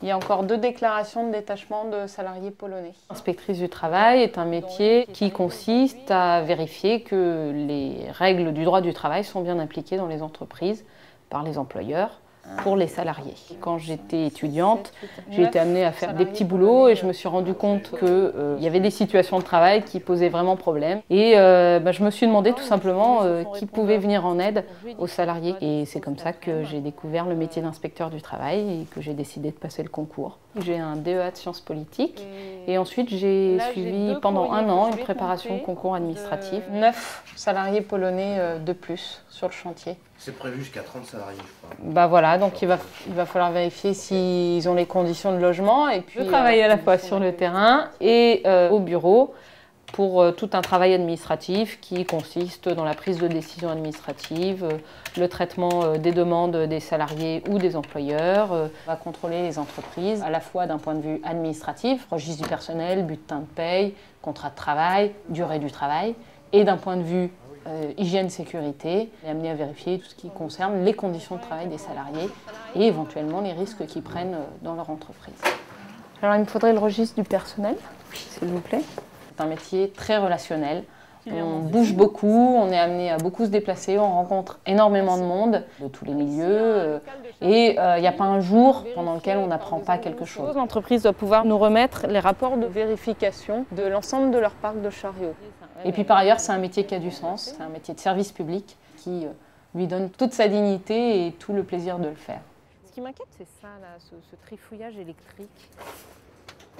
Il y a encore 2 déclarations de détachement de salariés polonais. Inspectrice du travail est un métier qui consiste à vérifier que les règles du droit du travail sont bien appliquées dans les entreprises par les employeurs pour les salariés. Quand j'étais étudiante, j'ai été amenée à faire des petits boulots et je me suis rendu compte qu'il y avait des situations de travail qui posaient vraiment problème. Et je me suis demandé tout simplement qui pouvait venir en aide aux salariés. Et c'est comme ça que j'ai découvert le métier d'inspecteur du travail et que j'ai décidé de passer le concours. J'ai un DEA de sciences politiques et ensuite j'ai suivi pendant 1 an une préparation de concours administratif. 9 salariés polonais de plus sur le chantier. C'est prévu jusqu'à 30 salariés, je crois. Bah voilà, donc il va falloir vérifier s'ils ont les conditions de logement et puis travailler à la fois sur le terrain et au bureau pour tout un travail administratif qui consiste dans la prise de décision administrative, le traitement des demandes des salariés ou des employeurs. On va contrôler les entreprises à la fois d'un point de vue administratif, registre du personnel, bulletin de paye, contrat de travail, durée du travail, et d'un point de vue hygiène-sécurité, est amené à vérifier tout ce qui concerne les conditions de travail des salariés et éventuellement les risques qu'ils prennent dans leur entreprise. Alors il me faudrait le registre du personnel, s'il vous plaît. C'est un métier très relationnel. On bouge beaucoup, on est amené à beaucoup se déplacer, on rencontre énormément de monde, de tous les milieux, et il n'y a pas un jour pendant lequel on n'apprend pas quelque chose. L'entreprise doit pouvoir nous remettre les rapports de vérification de l'ensemble de leur parc de chariots. Et puis par ailleurs, c'est un métier qui a du sens, c'est un métier de service public qui lui donne toute sa dignité et tout le plaisir de le faire. Ce qui m'inquiète, c'est ça, là, ce trifouillage électrique.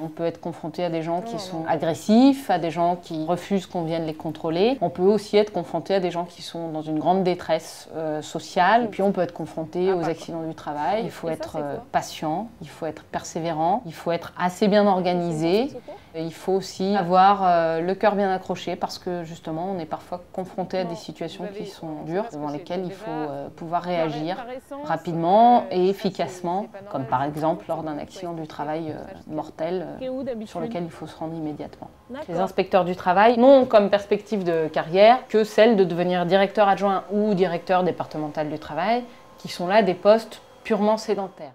On peut être confronté à des gens qui sont agressifs, à des gens qui refusent qu'on vienne les contrôler. On peut aussi être confronté à des gens qui sont dans une grande détresse sociale. Et puis on peut être confronté aux accidents du travail. Il faut être patient, il faut être persévérant, il faut être assez bien organisé. Et il faut aussi avoir le cœur bien accroché parce que justement on est parfois confronté à des situations qui sont dures, devant lesquelles il faut pouvoir réagir rapidement et efficacement, comme par exemple lors d'un accident du travail mortel sur lequel il faut se rendre immédiatement. Les inspecteurs du travail n'ont comme perspective de carrière que celle de devenir directeur adjoint ou directeur départemental du travail, qui sont là des postes purement sédentaires.